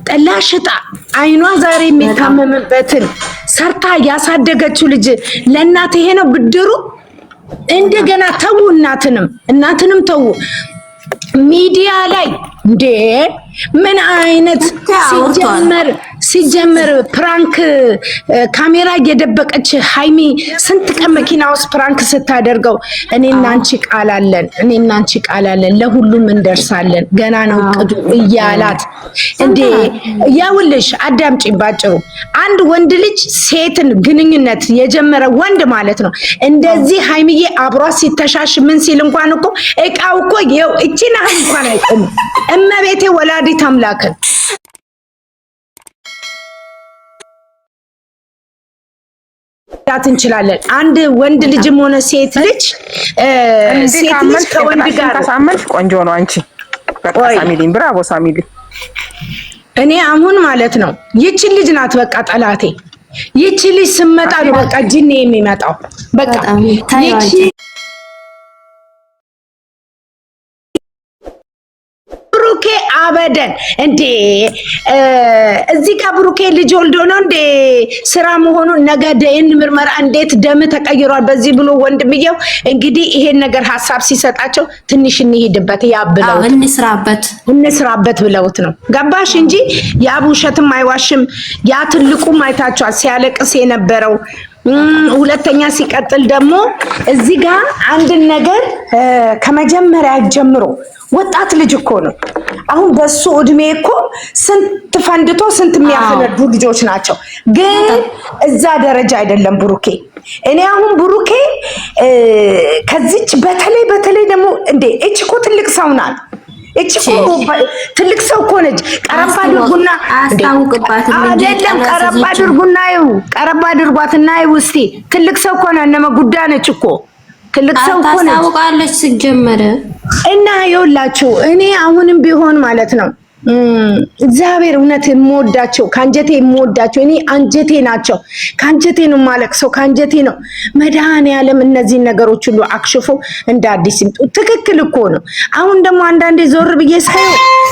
ጠላ ሽጣ አይኗ ዛሬ የሚታመምበትን ሰርታ ያሳደገችው ልጅ ለእናት ይሄ ነው ብድሩ። እንደገና ተው እናትንም ተው ሚዲያ ላይ እንዴ ምን አይነት ሲጀመር ፕራንክ ካሜራ እየደበቀች ሃይሚ ስንት ቀን መኪና ውስጥ ፕራንክ ስታደርገው እኔና አንቺ ቃል አለን ለሁሉም እንደርሳለን ገና ነው ቅዱ እያላት እንዴ ያውልሽ አዳምጪ ባጭሩ አንድ ወንድ ልጅ ሴትን ግንኙነት የጀመረ ወንድ ማለት ነው እንደዚህ ሃይሚዬ አብሯ ሲተሻሽ ምን ሲል እንኳን እኮ እቃው እኮ ይው እቺና እንኳን አይቆም እመቤቴ ወላዲት አምላክን እንችላለን አንድ ወንድ ልጅም ሆነ ሴት ልጅ ከወንድ ጋር ተሳመንሽ ቆንጆ ነው አንቺ በቃ ሳሚሊን ብራቮ ሳሚሊ እኔ አሁን ማለት ነው ይቺ ልጅ ናት በቃ ጠላቴ ይቺ ልጅ ስመጣ ነው በቃ ጂኒ የሚመጣው በቃ ይቺ ብሩኬ አበደን እንዴ እዚህ ጋር ብሩኬ ልጅ ወልዶ ነው እንዴ ስራ መሆኑ ነገ ደይን ምርመራ እንዴት ደም ተቀይሯል በዚህ ብሎ ወንድምየው እንግዲህ ይሄን ነገር ሐሳብ ሲሰጣቸው ትንሽ እንሂድበት ያብለው እንስራበት ብለውት ነው ገባሽ እንጂ ያቡሸትም አይዋሽም ያ ትልቁም አይታችኋል ሲያለቅስ የነበረው ሁለተኛ ሲቀጥል ደግሞ እዚህ ጋር አንድ ነገር ከመጀመሪያ ጀምሮ ወጣት ልጅ እኮ ነው አሁን በሱ እድሜ እኮ ስንት ፈንድቶ ስንት የሚያፈነዱ ልጆች ናቸው ግን እዛ ደረጃ አይደለም ብሩኬ እኔ አሁን ብሩኬ ከዚች በተለይ ደግሞ እንዴ እቺ እኮ ትልቅ ሰው ናት እቺ እኮ ትልቅ ሰው እኮ ነች ቀረባ አድርጉና አስታውቅባት አይደለም ቀረባ አድርጓትና ይውስቲ ትልቅ ሰው እኮ ነው እነመ ጉዳ ነች እኮ ትልቅ ሰው እኮ ነች ታውቃለች ሲጀመረ እና ይውላችሁ እኔ አሁንም ቢሆን ማለት ነው እግዚአብሔር እውነት የምወዳቸው ካንጀቴ የምወዳቸው እኔ አንጀቴ ናቸው ካንጀቴ ነው ማለቅሰው ካንጀቴ ነው መድኃኒዓለም እነዚህ ነገሮች ሁሉ አክሽፎ እንደ አዲስ ትክክል እኮ ነው አሁን ደግሞ አንዳንዴ ዞር ብዬ ሳይ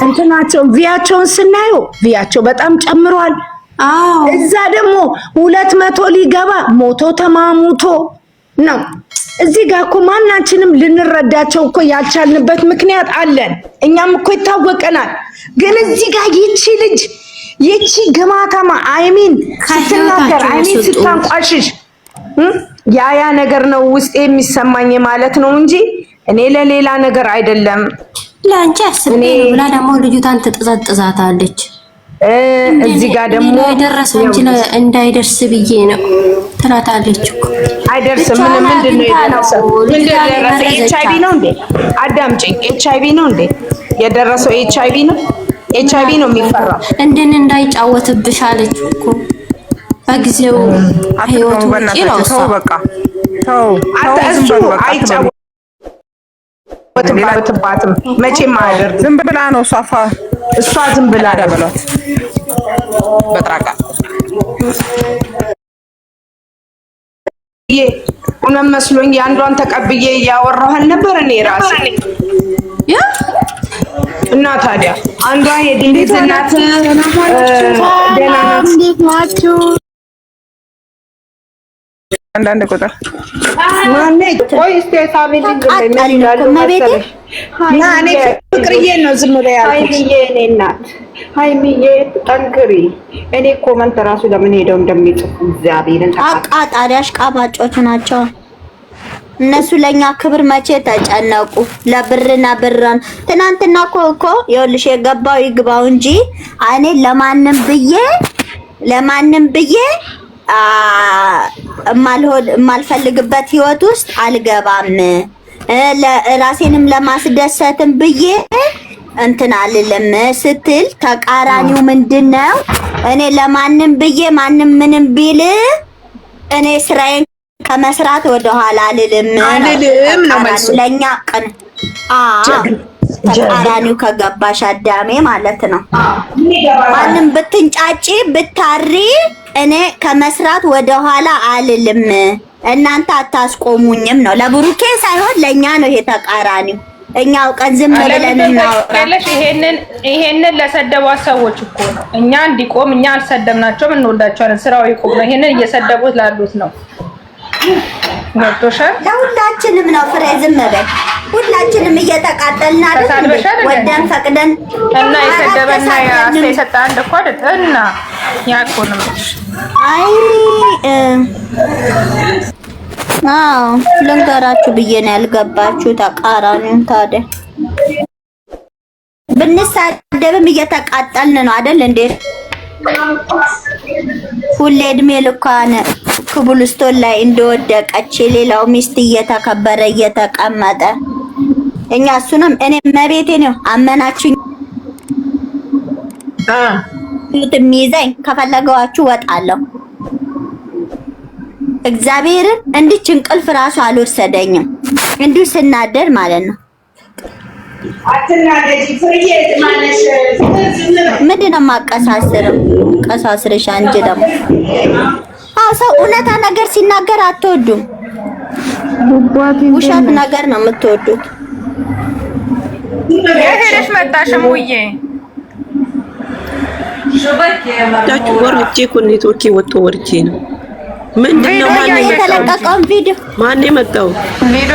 እንትናቸው ቪያቸውን ስናየው ቪያቸው በጣም ጨምሯል እዛ ደግሞ 200 ሊገባ ሞቶ ተማሙቶ ነው እዚህ ጋር እኮ ማናችንም ልንረዳቸው እኮ ያልቻልንበት ምክንያት አለን እኛም እኮ ይታወቀናል ግን እዚህ ጋር ይቺ ግማታማ አይሚን ስትናገር አይሚን ስታንቋሽሽ ያ ነገር ነው ውስጥ የሚሰማኝ ማለት ነው እንጂ እኔ ለሌላ ነገር አይደለም ላንቺ አስቤ ነው ብላ ደግሞ ልጅቷን ትጥዛጥዛታለች እዚህ ጋር ደግሞ አይደረሰው እንጂ እንዳይደርስ ብዬ ነው ትላታለች እኮ አይደርስም ምንድነው የደረሰው ኤችአይቪ ነው እንዴ አዳምጪኝ ኤችአይቪ ነው እንዴ የደረሰው ኤችአይቪ ነው የሚፈራው እንዳይጫወትብሽ አለች እኮ በጊዜው ህይወቱ ይሮሳ በቃ ተው አይጫወትባትም መቼም አያደርግ ዝም ብላ ነው እሷ ዝም ብላ ደበሏት በጥራቃ እውነት መስሎኝ አንዷን ተቀብዬ ያወራኋል ነበር እኔ ራሴ እና ታዲያ አንዷ የዲኒዝ እናት ደህና ናችሁ አንዳንድ ቁጥር ማነው ቆይ እስቲ ፋሚሊ እኔ ፍቅርዬ ነው ዝም ብለ ያልኩት ሃይሚዬ ጠንክሪ እኔ ኮመንት ራሱ ለምን ሄደው እንደሚጽፉ እግዚአብሔርን አቃጣሪ አሽቃባጮች ናቸው እነሱ ለኛ ክብር መቼ ተጨነቁ ለብርና ብራን ትናንትና እኮ ይኸውልሽ የገባው ይግባው እንጂ እኔ ለማንም ብዬ ማልፈልግበት ህይወት ውስጥ አልገባም ለራሴንም ለማስደሰትም ብዬ እንትን አልልም ስትል ተቃራኒው ምንድነው እኔ ለማንም ብዬ ማንም ምንም ቢል እኔ ስራዬን ከመስራት ወደ ኋላ አልልም ነው መልሱ ለኛ ቀን ተቃራኒው ከገባሽ አዳሜ ማለት ነው ማንም ብትንጫጪ ብታሪ እኔ ከመስራት ወደ ኋላ አልልም እናንተ አታስቆሙኝም ነው ለብሩኬ ሳይሆን ለኛ ነው ይሄ ተቃራኒው እኛ አውቀን ዝም ብለን እናወራ። ይሄንን ለሰደቧት ሰዎች እኮ ነው እኛ እንዲቆም እኛ አልሰደብናቸውም፣ እንወዳቸዋለን። ስራው ይቆም ነው። ይሄንን እየሰደቡት ላሉት ነው። ገብቶሻል? ለሁላችንም ነው ፍሬ። ዝም በይ። ሁላችንም እየተቃጠልን አይደል? ወደን ፈቅደን እና የሰደበና የሰጠ አንድ እኮ አይደል? እና ያቆንም አይ አዎ ልንገራችሁ ብዬ ነው ያልገባችሁ። ተቃራኒውን ታዲያ ብንሳደብም እየተቃጠልን ነው አይደል እንዴ? ሁሌ እድሜ ልኳን ክቡልስቶን ላይ እንደወደቀች ሌላው ሚስት እየተከበረ እየተቀመጠ እኛ እሱንም እኔ መቤቴ ነው አመናችሁኝ የሚይዘኝ ከፈለገዋችሁ ወጣለሁ። እግዚአብሔርን እንዲች እንቅልፍ ራሱ አልወሰደኝም። እንዲሁ ስናደር ማለት ነው። አትናደጂ ፍርዬ ማነሽ ምንድን ነው የማቀሳስረው? ቀሳስርሽ አንቺ ደግሞ ሰው እውነታ ነገር ሲናገር አትወዱም። ውሸት ነገር ነው የምትወዱት። የሄደሽ መጣሽም ውዬ ዳቹ ወርጄ እኮ ኔትወርኬ ወጥቶ ወርጄ ነው። ምንድነው ማን የተለቀቀውን ቪዲዮ ማን የመጣው? ቪዲዮ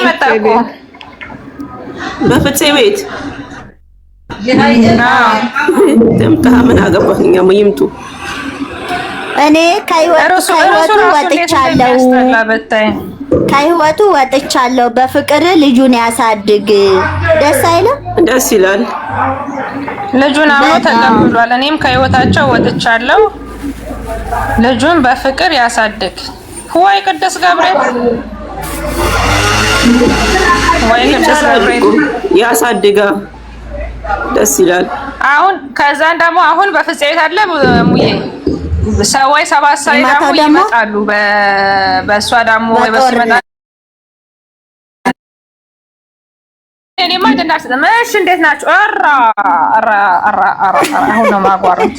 መጣ እኮ በፍፄ ቤት ደምታ ምን አገባኝ? ይምጡ። እኔ ከህይወቱ ወጥቻለሁ። በፍቅር ልጁን ያሳድግ። ደስ አይልም? ደስ ይላል። ልጁን አምኖ ተቀብሏል። እኔም ከህይወታቸው ወጥቻለሁ። ልጁን በፍቅር ያሳድግ። ወይ ቅዱስ ገብርኤል ወይ ቅዱስ ገብርኤል ያሳድጋ። ደስ ይላል። አሁን ከዛን ደግሞ አሁን በፍፄ ቤት አለ ሙዬ ሰዎች ሰባት ሰው ደግሞ ይመጣሉ። በእሷ ደግሞ ወይ በሱ ይመጣሉ። እኔማ እንደናስ እሺ፣ እንዴት ናችሁ? አሁን ነው ማጓራት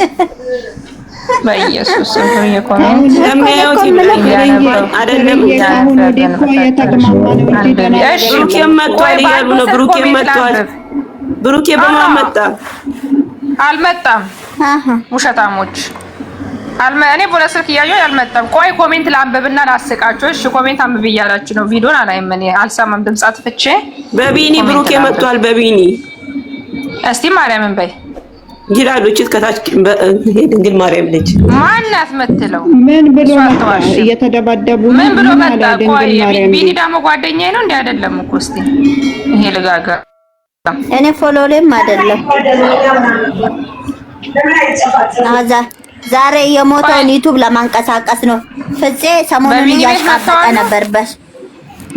በኢየሱስ ስም የኮሜንት ለሚያዩት ይብላኝ አይደለም። ብሩኬም መጥቷል እያሉ ነው። ብሩኬም መጥቷል። ብሩኬ በማን መጣ? አልመጣም። ውሸታሞች እኔ በሁለት ስልክ እያየሁ አልመጣም። ቆይ ኮሜንት ላንብብና ላስቃቸው። እሺ ኮሜንት አንብብ እያላችሁ ነው። ቪዲዮን አላይም እኔ አልሰማም። ድምፅ አጥፍቼ በቢኒ ብሩኬ መጥቷል። በቢኒ እስቲ ማርያምን በይ ይላሉ። እቺት ከታች ድንግል ማርያም ልጅ ማናት መትለው ምን ብሎ መጣ? እየተደባደቡ ምን ብሎ መጣ? ቆይ ቢኒ ደግሞ ጓደኛዬ ነው እንዴ? አይደለም እኮ እስቲ ይሄ ልጋገር እኔ ፎሎሌም አይደለም። ዛሬ የሞተውን ዩቲዩብ ለማንቀሳቀስ ነው። ፍፄ ሰሞኑን እያሽቃበጠ ነበር።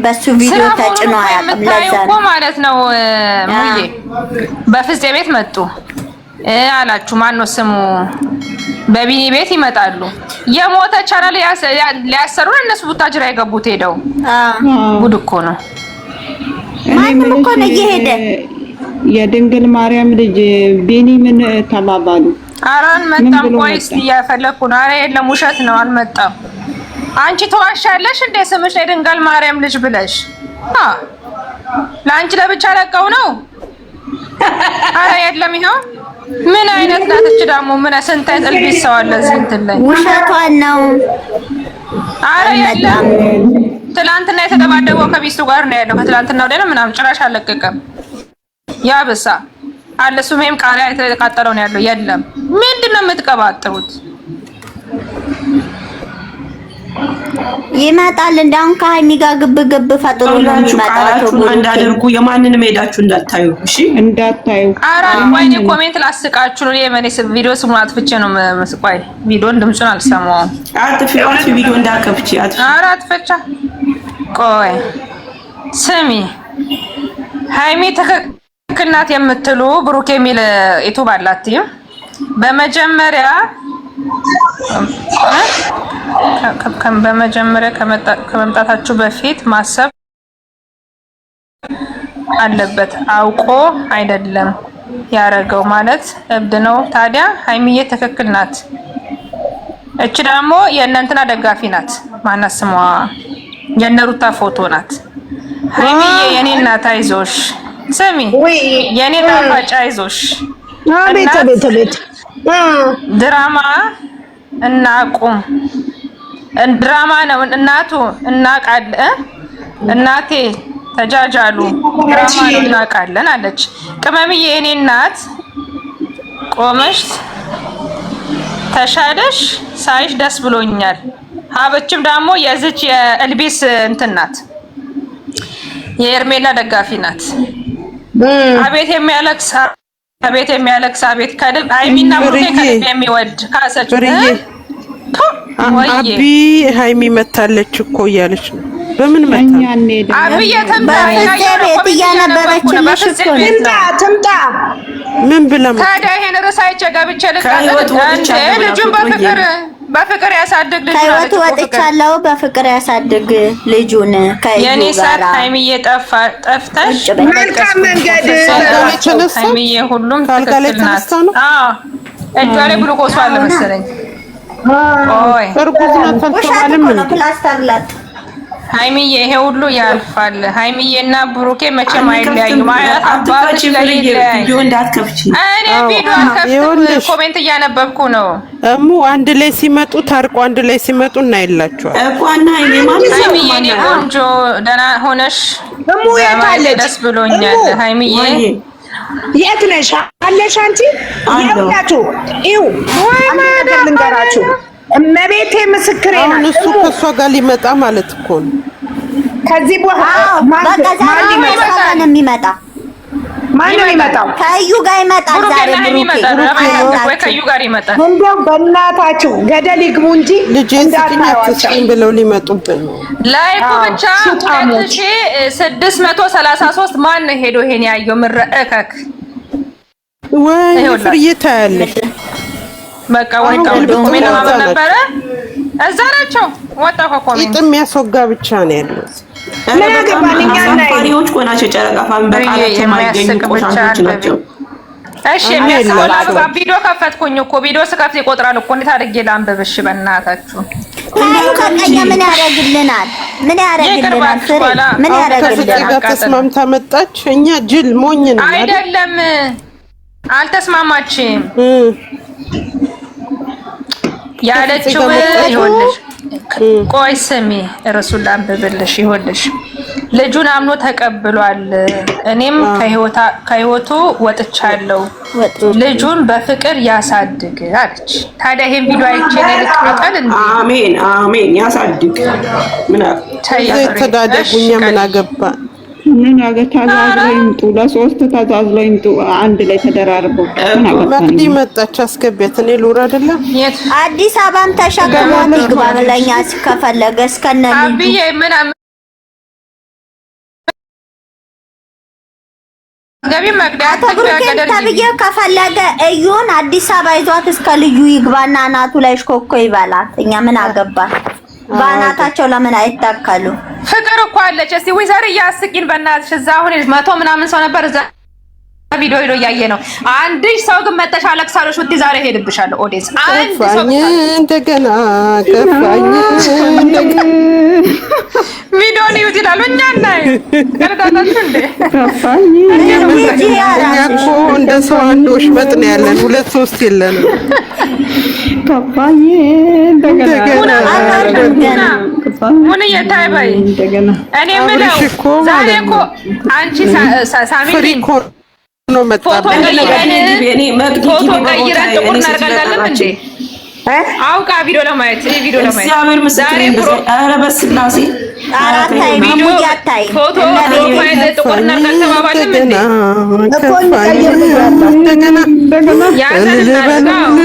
በሱ ቪዲዮ ተጭኖ አያውቅም። ለዛ ነው ማለት ነው። ሙዬ በፍፄ ቤት መጡ አላችሁ። ማን ነው ስሙ? በቢኒ ቤት ይመጣሉ። የሞተ ቻናል ሊያሰሩ እነሱ ቡታጅራ የገቡት ሄደው ጉድ እኮ ነው። ማንም እኮ ነው እየሄደ የድንግል ማርያም ልጅ ቢኒ ምን ተባባሉ? ኧረ አልመጣም። ቆይ እስኪ እያፈለኩ ነው። ኧረ የለም ውሸት ነው፣ አልመጣም። አንቺ ተዋሻለሽ እንደ ስምሽ የድንግል ማርያም ልጅ ብለሽ ለአንቺ ለብቻ ለቀው ነው። ኧረ የለም። ይኸው ምን አይነት ናት እች ደግሞ? ምን ስንት ጥልቢት ሰው አለ እዚህ እንትን ላይ። ውሸቷን ነው። ኧረ የለም። ትላንትና የተደባደበው ከቢስቱ ጋር ነው ያለው። ከትላንትና ወዲያ ነው ምናምን ጭራሽ አልለቀቀም። ያብሳ አለ ሱሜም ቃሪያ የተቃጠለው ነው ያለው። የለም። ምንድነው የምትቀባጥሩት? ይመጣል እንዳውን ከሀይሚ ጋር ግብ ፈጥሮ ነው የሚመጣው። እንዳደርጉ የማንንም ሄዳችሁ እንዳታዩ፣ እሺ እንዳታዩ። ኧረ ወይኔ ኮሜንት ላስቃችሁ ነው። የመኔስ ቪዲዮ ስሙን አጥፍቼ ነው መስቋይ። ቪዲዮን ድምጹን አልሰማውም። አጥፊ ቪዲዮ እንዳከፍቼ አጥፊ። ኧረ አጥፍቻ። ቆይ ስሚ ሃይሚ ትክክል ናት የምትሉ ብሩክ የሚል ዩቲዩብ አላት። በመጀመሪያ ከመምጣታችሁ በፊት ማሰብ አለበት። አውቆ አይደለም ያረገው ማለት እብድ ነው። ታዲያ ሃይሚዬ ትክክል ናት። እቺ ደግሞ የእነንትና ደጋፊ ናት። ማናት ስሟ? የነሩታ ፎቶ ናት። ሃይሚዬ የኔ እናት አይዞሽ። ስሚ የኔ ጣፋጭ አይዞሽ። አቤት አቤት አቤት ድራማ እናቁም። ድራማ ነው እናቱ እናቃለን። እናቴ ተጃጃሉ ድራማ ነው እናቃለን አለች ቅመምዬ የኔ እናት። ቆመሽ ተሻለሽ ሳይሽ ደስ ብሎኛል። ሀበችም ደግሞ የዚች የእልቢስ እንትን ናት፣ የኤርሜላ ደጋፊ ናት። አቤት የሚያለቅስ አቤት የሚያለቅስ አቤት ከልብ ሃይሚና ብሩኬ ከልብ የሚወድ ካሰች አቢ ሃይሚ መታለች እኮ እያለች ነው። በምን መታ አቢ ቤት እያነበረችልሽ እኮ ትምጣ ምን ብላ ታዲያ ይሄን ርዕሳይቼ ገብቼ ልጁን በፍቅር ያሳድግ ልጅ ከህይወት ወጥቻለሁ። በፍቅር ያሳድግ ልጁን የኔ ሳት ሃይሚዬ ጠፍተሽ መልካም መንገድ ሃይሚዬ ሁሉም ትክክል ናት። እጇ ላይ ግሉኮስ አለ መሰለኝ። ኦይ እርጉዝ ናት አልተባለም እንዴ? ፕላስተር ላት ሃይሚዬ ይሄ ሁሉ ያልፋል። ሃይሚዬና ብሩኬ መቼም አይለያዩም። አባትሽ ላይ ቪዲዮ እንዳትከፍቺ። እኔ ቪዲዮ አልከፍትም፣ ኮሜንት እያነበብኩ ነው። እሙ አንድ ላይ ሲመጡ ታርቆ አንድ ላይ ሲመጡ እናይላችኋል እኮ እና ሃይሚዬ እኔ ቆንጆ ደህና ሆነሽ እሙ የት አለች? ደስ ብሎኛል ሃይሚዬ። የት ነሽ አለሽ አንቺ? ይኸውላችሁ ይኸው ወይ ማዳም ልንገራችሁ እመቤቴ ምስክሬ ናት። እሱ ከሷ ጋር ሊመጣ ማለት እኮ ነው። ከዚህ በኋላ ማን ነው የሚመጣ? ማን ነው የሚመጣው? ከዩ ጋር ይመጣል። ዛሬ ወይ ከዩ ጋር ይመጣል። እንደው በእናታችሁ ገደል ይግቡ እንጂ እንዳታዩአቸው ብለው ሊመጡብን ነው። ላይኩ ብቻ 2633 ማን ነው ሄዶ ይሄን ያየው? ምረእከክ ወይ ፍርዬ ታያለሽ። በቃ ወይ ኮሜንት ማመን ነበረ። እዛ ናቸው ወጣ ኮሜንት የሚያስወጋ ብቻ ነው ያለው። ምን አገባኝ ፋሪዎች እኮ ናቸው። ጨረቃ ፋን በቃላቸው የማይገኙ ቆሻሾች ናቸው። እሺ የሚያስወላ ቪዲዮ ከፈትኩኝ እኮ ቪዲዮ ስከፍት ይቆጥራል እኮ። እንዴት አድርጌ ላንብብሽ? በእናታችሁ ታዩ ከቀኛ ምን ያደርግልናል? ምን ያደርግልናል? ምን ያደርግልናል? ተስማምታ መጣች። እኛ ጅል ሞኝ ነው አይደለም። አልተስማማችም ያለችው ይኸውልሽ። ቆይ ስሚ እርሱን ላንብብልሽ። ይኸውልሽ ልጁን አምኖ ተቀብሏል። እኔም ከህይወቱ ወጥቻለሁ። ልጁን በፍቅር ያሳድግ አለች። ታዲያ ይሄን ቪዲዮ አይቼ ልቀበል እንዴ? አሜን አሜን። ያሳድግ። ምን ተዳደጉኛ ምን አገባ? ምን ተዛዝለው ይምጡ፣ ለሶስት ተዛዝለው ይምጡ፣ አንድ ላይ ተደራርበው። መቅዲ መጣች፣ አስገቢያት። እኔ ሉር አይደለም አዲስ አበባም ተሸክሟት ይግባ ብለኛ ከፈለገ እስከነ አብዬ ምን ገቢ መቅዳት ተብዬ ከፈለገ እዩን አዲስ አበባ ይዟት እስከ ልዩ ይግባና እናቱ ላይ ሽኮኮ ይበላት። እኛ ምን አገባን? ባናታቸው ለምን አይታከሉ? ፍቅር እኮ አለች። እስቲ ወይዘር ያስቂን በእናትሽ። እዛ አሁን 100 ምናምን ሰው ነበር እዛ ቪዲዮ ሄዶ እያየ ነው። አንድ ሰው ግን መተሽ አለቅሳለሽ ወጥ ዛሬ ሄድብሻለሁ። ኦዲንስ አንድ ሰው እንደገና ገፋኝ ቪዲዮ ነው ይላሉ። እኛ ናይ ከረዳታችሁ እንዴ ገፋኝ። እኛ እኮ እንደ ሰው አንድ ወሽመጥ ነው ያለን፣ ሁለት ሶስት የለንም። ገፋኝ እንደገና ምን የታይባይ እኔ ምለው ዛሬ እኮ አንቺ ሳሚ ነው መጣ ፎቶ ቀይረን ጥቁር እናደርጋለን እንዴ? አውቃ ቪዲዮ ለማየት እግዚአብሔር ምስክሬ። ኧረ በስላሴ አራታይ ቪዲዮ ያታይ ፎቶ ፕሮፋይል ጥቁር እናደርጋለን ተባባልን እንዴ? እንደገና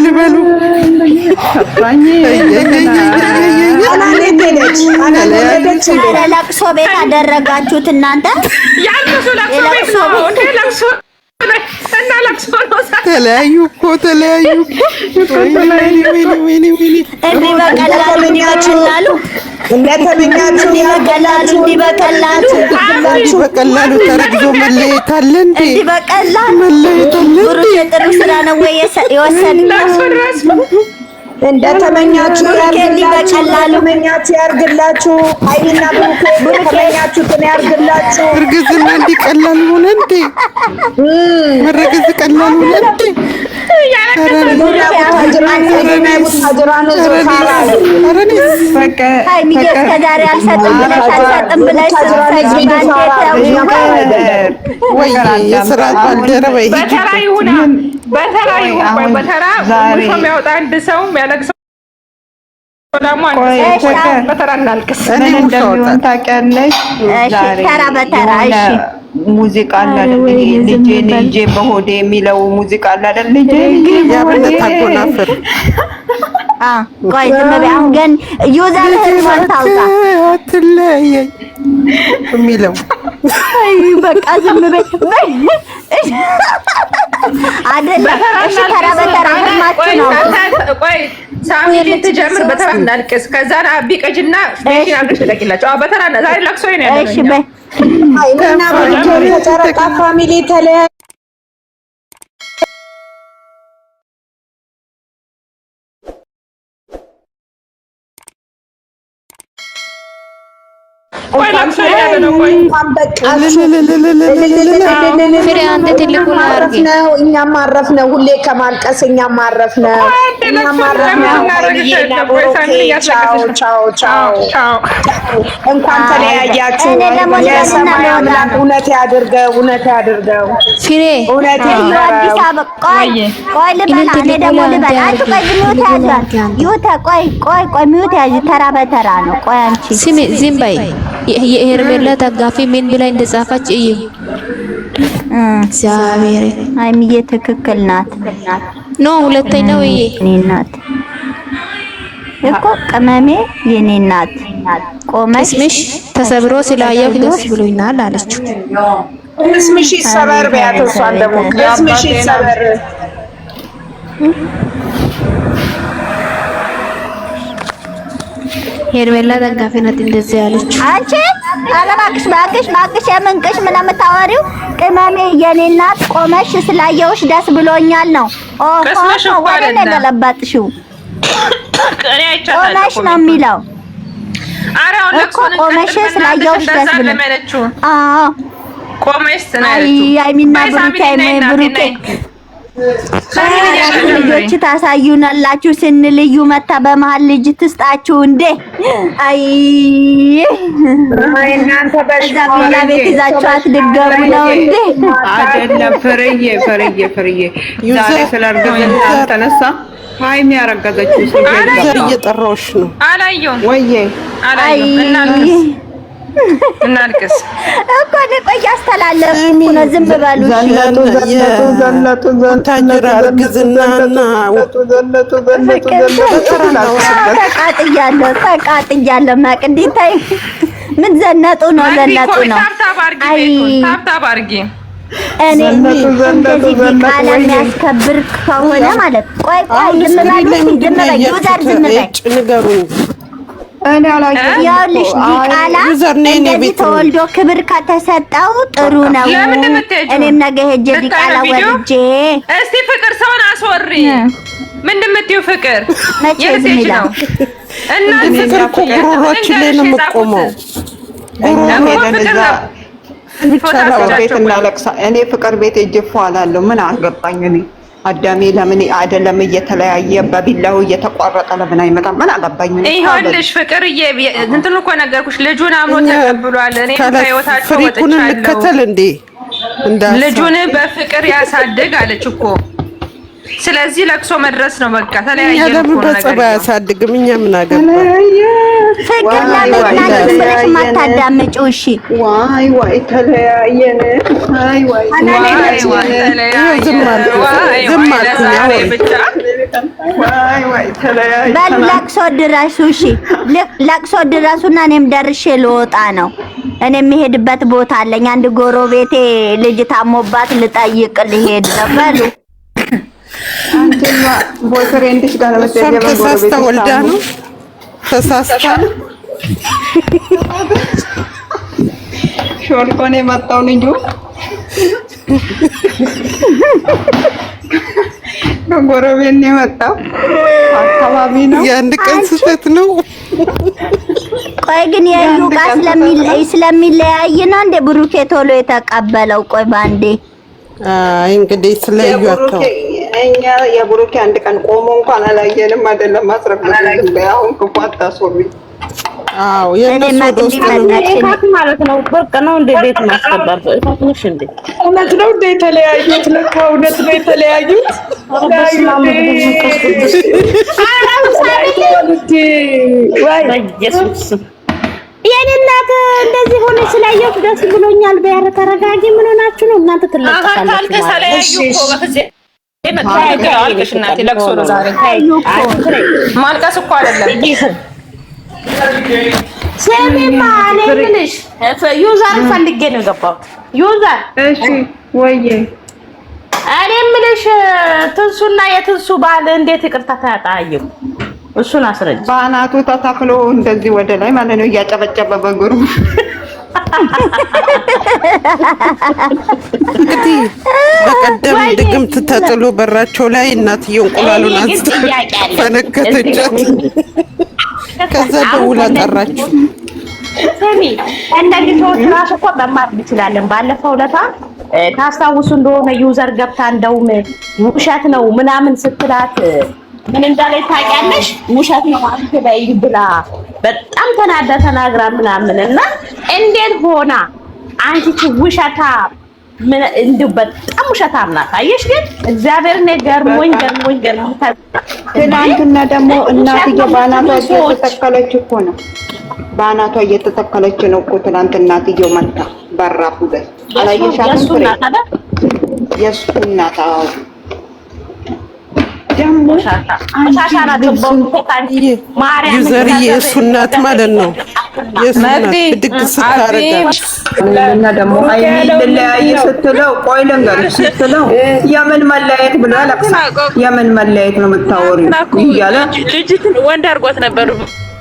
ልበሉ ለቅሶ ቤት አደረጋችሁት እናንተ። ያልቅሱ ለቅሶ ቤት ነው እንዴ? ለቅሶ እና ለቅሶ ነው። ተለያዩ እኮ እንዲህ በቀላሉ ይችላሉ። እንደተመኛችሁ ያገላችሁ በቀላሉ ተረግዞ መለየት አለ እንዴ? እንዲህ በቀላሉ መለየት አለ እንዴ? ብሩክ የጥሩ ስራ ነው ወይ የወሰድነው? እንደተመኛችሁ ያርግላችሁ። አይና ብሩኬ ተመኛችሁትን ያርግላችሁ። እርግዝና እንዲቀላል ሆነ እንዴ? መረገዝ ቀላል ሆነ እንዴ? በተራ እናልቅስ። ሙዚቃ አለ ልጄ ልጄ በሆዴ የሚለው ሙዚቃ አለ አይደል? ልጄ ያብነት አጎናፍር ቆይ ዝም በይ። አሁን ግን ዩዘርህን ወጣውጣ አትለየኝ የሚለው በቃ ዝም በይ አይደለም። እሺ ተራ በተራ ህልማችሁ ነው። ቆይ ሳሚል ትጀምር። በተራ እናልቅስ። ከዛ አቢ ቀጅና ቤሽን አድርገሽ ተጠቂላቸው። በተራ ዛሬ ለቅሶ ነው ያለው። እሺ በይ አይና በጨረቃ ፋሚሊ ተለያ እኛም ማረፍ ነው። ሁሌ ከማልቀስ እኛም ማረፍ ነው። እንኳን ተለያያችሁ። የሰማይ አምላክ እውነት ያድርገው፣ እውነት ያድርገው። ፍሬ አዲስ አበባ ቆይ ልበላ። እኔ ደግሞ ልበላ። አንቺ ቆይ ሚውት ያዣት ይውታ። ቆይ ሚውት ያዥ። ተራ በተራ ነው። ቆይ አንቺ ስሚ ዝም በይ። የሄርሜላ ደጋፊ ምን ብላ እንደጻፈች እዩ። እግዚአብሔር አይምዬ ትክክል ናት። ኖ ሁለተኛው የኔ ናት እኮ ቅመሜ የኔ ናት። ቆመሽ እስምሽ ተሰብሮ ስላየው ደስ ብሎኛል አለችው። እስምሽ ይሰበር በያት። እሷን ደግሞ እስምሽ ይሰበር። ሄርሜላ ደጋፊ ናት እንደዚህ ያለችው። አንቺ እባክሽ የምንቅሽ ምን የምታወሪው? ቅመሜ የኔ ናት። ቆመሽ ስላየውሽ ደስ ብሎኛል ነው። ቅስምሽ እኮ አይደለም ገለባጥሽው ቆመሽ ነው የሚለው። እኮ ቆመሽ ስላየውሽ ደስ ብሎኛል። አዎ ቆመሽ ስናለችው አይሚና ብሩኬ ልጆች ታሳዩናላችሁ ስንልዩ መታ በመሀል ልጅ ትስጣችሁ እንዴ? አይ እናንተ በዛ ቤት ይዛችሁ አትድገሙ ነው እንዴ? አይደለም። ፍርዬ ዛሬ ስላርገዘች ተነሳ ሃይሚ ያረገዘችው እየጠራሁሽ ነው። አላየሁም ወይዬ አላየሁም። እናልቅስ እኮ ቆይ አስተላለፍኩ ነው። ዝም በሉ ተቃጥያለሁ። መቅዲት ምን ዘነጡ ነው? ታብታብ አድርጊ። እኔ እንደዚህ ቃል የሚያስከብር ከሆነ ማለት ቆይ ዝም በይ ዩዘር ዝም በይ እኔ አላየሁም። ያልሽ ዲቃላ እንደዚህ ተወልዶ ክብር ከተሰጠው ጥሩ ነው። እኔም ነገ ሄጄ ዲቃላ ወልጄ እስቲ ፍቅር ሰውን አስወሪ። ምንድን የምትይው ፍቅር የልጅ ነው እና ፍቅር እኮ ጉሮሮችን ላይ ነው የምቆመው። እኔ ፍቅር ቤት ሄጄ እፏላለሁ። ምን አገባኝ እኔ አዳሜ ለምን አይደለም እየተለያየ በቢላው እየተቋረጠ ለምን አይመጣም? ምን አገባኝ? ይኸውልሽ ፍቅርዬ እንትን እኮ ነገርኩሽ። ልጁን አምኖ ተቀብሏል። እኔ ከህይወታቸው ወጥቻለሁ እንዴ ልጁን በፍቅር ያሳድግ አለች እኮ። ስለዚህ ለቅሶ መድረስ ነው በቃ። ተለያየ ነው እኮ ነገር ያሳድግም። እኛ ምን አገባን? ፍቅር ለምን ብለሽ ማታዳምጪው? እሺ ዋይ ተለያየን። ለቅሶ ድረሱ። እሺ ለቅሶ ድረሱና እኔም ደርሼ ልወጣ ነው። እኔ የምሄድበት ቦታ አለኝ። አንድ ጎረቤቴ ልጅ ታሞባት ልጠይቅ ልሄድ ነው። በሉ አንተማ ቦይፍሬንድሽ ጋር ለመሰለኝ ተሳስታ ወልዳ ነው ተሳስታ ሾልኮ ነው የመጣው ልጁ። ከጎረቤት ነው የመጣው አካባቢ ነው። የአንድ ቀን ስህተት ነው። ቆይ ግን የዩ ጋር ስለሚለያይ ነው እንደ ብሩኬ ቶሎ የተቀበለው? ቆይ ባንዴ እንግዲህ ስለዩ አካው እኛ የብሩኬ አንድ ቀን ቆሞ እንኳን አላየንም። አይደለም ማስረግጥ አሁን ክፉ አታስወሩኝ። አዎ የነሱ ዶስት ማለት ነው። በቃ ነው እንደ ቤት ማስገባት ታፍንሽ እንዴ? እውነት ነው እንደ የተለያዩት ነው። እውነት ነው የተለያዩት። የኔ እናት እንደዚህ ሆነ ስላየሁት ደስ ብሎኛል። በያረ ተረጋጊ። ምን ሆናችሁ ነው እናንተ? ማልቀስ እኮ አይደለም። ስሚማ እኔ የምልሽ ዩዘር ፈልጌ ነው የገባሁት። ዩዘር እሺ ወይዬ እኔ የምልሽ ትንሱና የትንሱ ባል እንዴት ይቅርታ ተያጣየው? እሱን አስረጅ። ባናቱ ተተክሎ እንደዚህ ወደ ላይ ማለት ነው እያጨበጨበ በእግሩ እንግዲህ በቀደም ድግምት ተጥሎ በራቸው ላይ እናትየው እንቁላሉን ፈነከተቻት። ከዛ ደውላ ጠራችሁ። ስሚ እንደዚህ ሰዎች ራሱ እኮ መማር እንችላለን። ባለፈው ለታ ታስታውሱ እንደሆነ ዩዘር ገብታ እንደውም ውሸት ነው ምናምን ስትላት ምን እንዳለ ታውቂያለሽ? ውሸት ነው ማለት ላይ ብላ በጣም ተናዳ ተናግራ ምናምን እና እንዴት ሆና አንቺ ውሸታ ምን እንደው በጣም ውሸታም ናት። አየሽ ግን እግዚአብሔር ነው ገርሞኝ ትናንትና ደግሞ እናትዬ ባናቷ እየተተከለች እኮ ነው። ባናቷ እየተተከለች ነው እኮ ትናንት እናትዬው መጣ በራፉ ደስ አላየሻትም? ፍሬ የእሱ እናት ደግሞ ዩዘርዬ የእሱ እናት ማለት ነው። የእሱ እናት ብድግ ስታረጋት እና ደግሞ አይኔ ልለያይ ስትለው ቆይ ልንገርሽ ስትለው የምን መለያየት ብሎ ያለቅሳል። የምን መለያየት ነው የምታወሪው እያለ ልጅቱን ወንድ አድርጓት ነበር።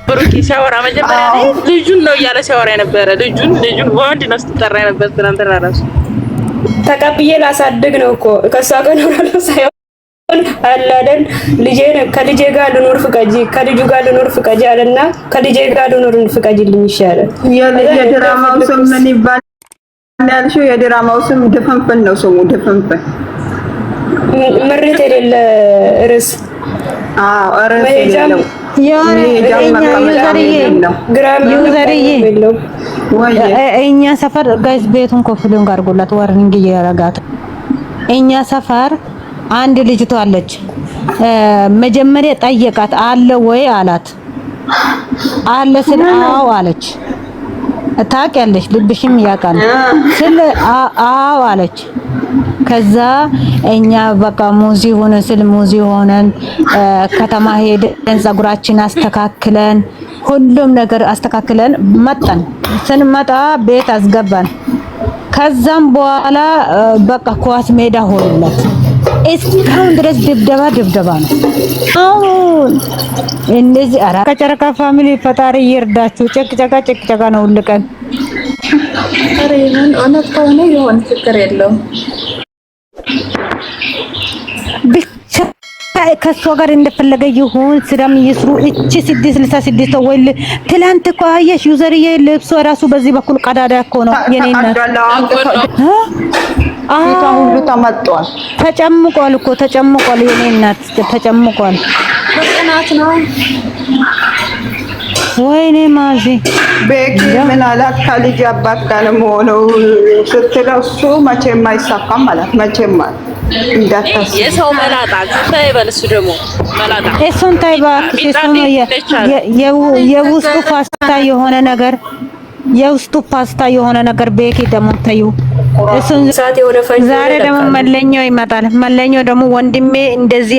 ብሩኬ ሲያወራ መጀመሪያ ላይ ልጁን ነው እያለ ሲያወራ የነበረ ልጁን ወንድ ነው ስትጠራ የነበር። ትናንትና ራሱ ተቀብዬ ላሳድግ ነው እኮ ከሷ ጋር ነው ሳይሆን አላደን ከልጄ ጋር ልኖር ፍቃጂ ከልጁ ጋር ልኖር ፍቃጂ አለና ከልጄ ጋር ልኖር ፍቃጂልኝ ይሻላል። የድራማው ስም ምን ይባላል ያልሽው? የድራማው ስም ድፍንፍን ነው ስሙ። ድፍንፍን ምሬት የሌለ ርዕስ። አዎ ርዕስ የሌለው እኛ ሰፈር ጋይስ ቤቱን ኮፍሉን ጋር ጎላት ዋርኒንግ እያረጋት እኛ ሰፈር አንድ ልጅቷ አለች። መጀመሪያ ጠየቃት አለ ወይ አላት። አለ ስል አዎ አለች። ታውቂያለሽ ልብሽም ያውቃል ስል አዎ አለች። ከዛ እኛ በቃ ሙዚ ሆነ ስል ሙዚ ሆነን ከተማ ሄደን ፀጉራችን አስተካክለን ሁሉም ነገር አስተካክለን መጣን። ስንመጣ ቤት አስገባን። ከዛም በኋላ በቃ ኳስ ሜዳ ሆነለት። እስካሁን ድረስ ድብደባ ነው። አሁን እንደዚህ አራ ከጨረቃ ፋሚሊ ፈጣሪ ይርዳችሁ። ጭቅጨቃ ነው ሁልቀን። አሬን እውነት ከሆነ ይሆን ችግር የለውም። ብቻ ከሷ ጋር እንደፈለገ ይሁን። ስራም ይስሩ። እቺ 666 ወይ ትላንት እኮ አየሽ ዩዘርዬ ልብሷ ራሱ በዚህ በኩል ቀዳዳ እኮ ነው የኔ እናት። ሁሉ ተመጧል። ተጨምቋል እኮ ተጨምቋል። የኔ እናት ተጨምቋል። በቀናት ነው። ወይኔ ማዚ ቤኪ ምን አላት? ከልጅ አባት ጋር ነው የምሆነው ስትለው እሱ መቼም አይሳካም ማለት መቼም እንዳታስብ። የሰው መላጣ ታይበል እሱ ደግሞ መላጣ እሱን ታይባክ እሱን የውስጡ ፓስታ የሆነ ነገር የውስጡ ፓስታ የሆነ ነገር ቤኪ ደግሞ ታዩ። እሱን ዛሬ ደግሞ መለኛው ይመጣል። መለኛው ደግሞ ወንድሜ እንደዚህ